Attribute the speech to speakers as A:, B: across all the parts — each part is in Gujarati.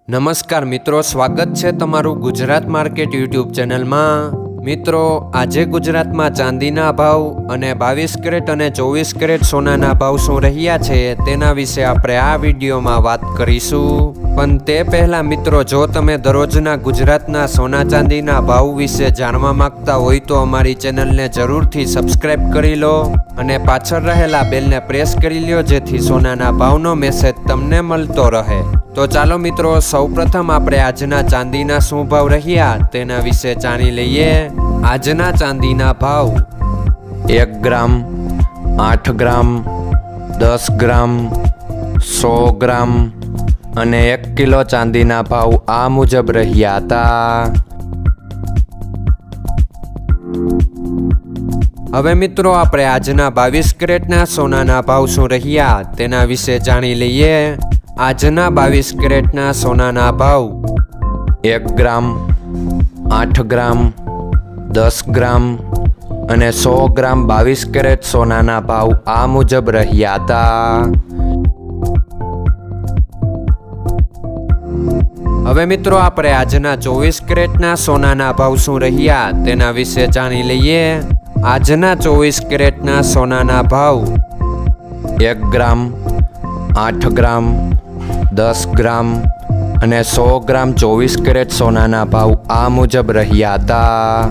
A: નમસ્કાર મિત્રો, સ્વાગત છે તમારું ગુજરાત માર્કેટ યુટ્યુબ ચેનલમાં। મિત્રો, આજે ગુજરાતમાં ચાંદીના ભાવ અને 22 કેરેટ અને 24 કેરેટ સોનાના ભાવ શું રહ્યા છે તેના વિશે આપણે આ વિડીયોમાં વાત કરીશું। પણ તે પહેલાં મિત્રો, જો તમે દરરોજના ગુજરાતના સોના ચાંદીના ભાવ વિશે જાણવા માંગતા હોય તો અમારી ચેનલને જરૂરથી સબસ્ક્રાઈબ કરી લો અને પાછળ રહેલા બેલને પ્રેસ કરી લો, જેથી સોનાના ભાવનો મેસેજ તમને મળતો રહે। તો ચાલો મિત્રો, સૌપ્રથમ આપણે આજના ચાંદીના શું ભાવ રહ્યા તેના વિશે જાણી લઈએ। આજના ચાંદીના ભાવ 1 ગ્રામ, 8 ગ્રામ, 10 ગ્રામ, 100 ગ્રામ અને 1 કિલો ચાંદીના ભાવ આ મુજબ રહ્યા હતા। હવે મિત્રો, આપણે આજના 22 કેરેટના સોનાના ભાવ શું રહ્યા તેના વિશે જાણી લઈએ। આજના 22 કેરેટના સોનાના ભાવ 1 ગ્રામ, 8 ગ્રામ, 10 ગ્રામ અને 100 ગ્રામ 22 કેરેટ સોનાના ભાવ આ મુજબ રહ્યા હતા। હવે મિત્રો, આપણે આજના 24 કેરેટના સોનાના ભાવ શું રહ્યા તેના વિશે જાણી લઈએ। આજના 24 કેરેટના સોનાના ભાવ 1 ગ્રામ, 8 ગ્રામ, 10 ગ્રામ અને 100 ગ્રામ 24 કેરેટ સોનાના ભાવ આ મુજબ રહ્યા હતા।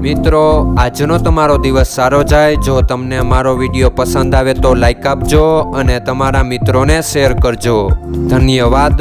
A: મિત્રો, આજનો તમારો દિવસ સારો જાય। જો તમને અમારો વિડીયો પસંદ આવે તો લાઈક આપજો અને તમારા મિત્રોને શેર કરજો। ધન્યવાદ।